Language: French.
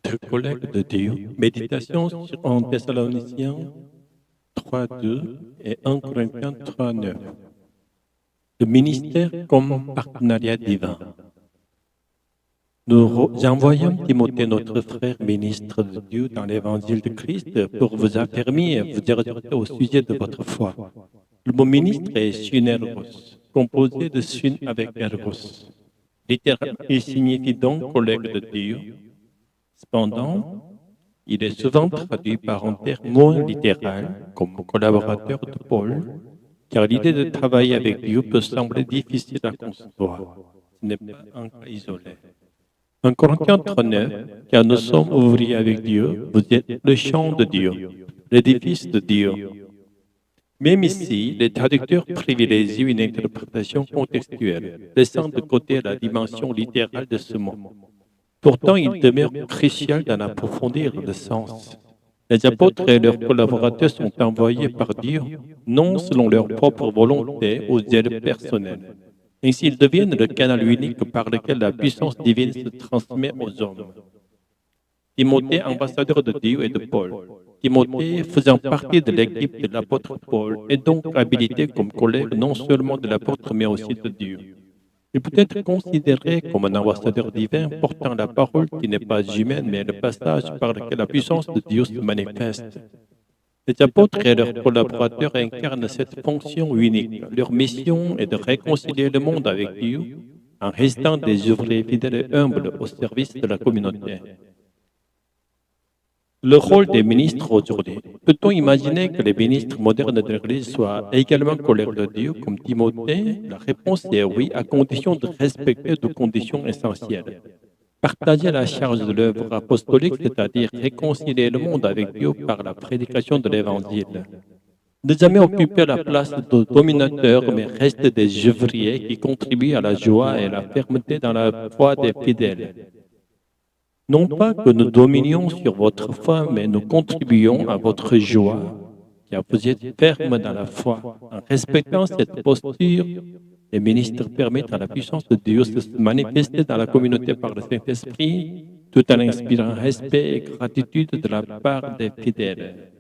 Chers collègues de Dieu, méditation sur en Thessaloniciens 3:2 et 1 Corinthiens 3:9. Le ministère comme partenariat divin. Nous envoyons Timothée, notre frère ministre de Dieu dans l'évangile de Christ, pour vous affermir et vous exhorter au sujet de votre foi. Le mot ministre est synergos, composé de syn avec ergos. Littéralement, il signifie donc collègue de Dieu. Cependant, il est souvent traduit par un terme moins littéral, comme collaborateur de Paul, car l'idée de travailler avec Dieu peut sembler difficile à concevoir. Ce n'est pas un cas isolé. En Corinthiens 39, car nous sommes ouvriers avec Dieu, vous êtes le champ de Dieu, l'édifice de Dieu. Même ici, les traducteurs privilégient une interprétation contextuelle, laissant de côté la dimension littérale de ce mot. Pourtant, il demeure crucial d'en approfondir le sens. Les apôtres et leurs collaborateurs sont envoyés par Dieu, non selon leur propre volonté ou zèle personnel. Ainsi, ils deviennent le canal unique par lequel la puissance divine se transmet aux hommes. Timothée, ambassadeur de Dieu et de Paul. Timothée, faisant partie de l'équipe de l'apôtre Paul, est donc habilité comme collègue non seulement de l'apôtre, mais aussi de Dieu. Il peut être considéré comme un ambassadeur divin portant la parole qui n'est pas humaine, mais le passage par lequel la puissance de Dieu se manifeste. Les apôtres et leurs collaborateurs incarnent cette fonction unique. Leur mission est de réconcilier le monde avec Dieu en restant des ouvriers fidèles et humbles au service de la communauté. Le rôle des ministres aujourd'hui. Peut-on imaginer que les ministres modernes de l'Église soient également collègues de Dieu comme Timothée? La réponse est oui, à condition de respecter deux conditions essentielles. Partager la charge de l'œuvre apostolique, c'est-à-dire réconcilier le monde avec Dieu par la prédication de l'Évangile. Ne jamais occuper la place de dominateur, mais rester des ouvriers qui contribuent à la joie et la fermeté dans la foi des fidèles. Non pas que nous dominions sur votre foi, mais nous contribuons à votre joie, car vous êtes ferme dans la foi. En respectant cette posture, les ministres permettent à la puissance de Dieu de se manifester dans la communauté par le Saint-Esprit, tout en inspirant respect et gratitude de la part des fidèles.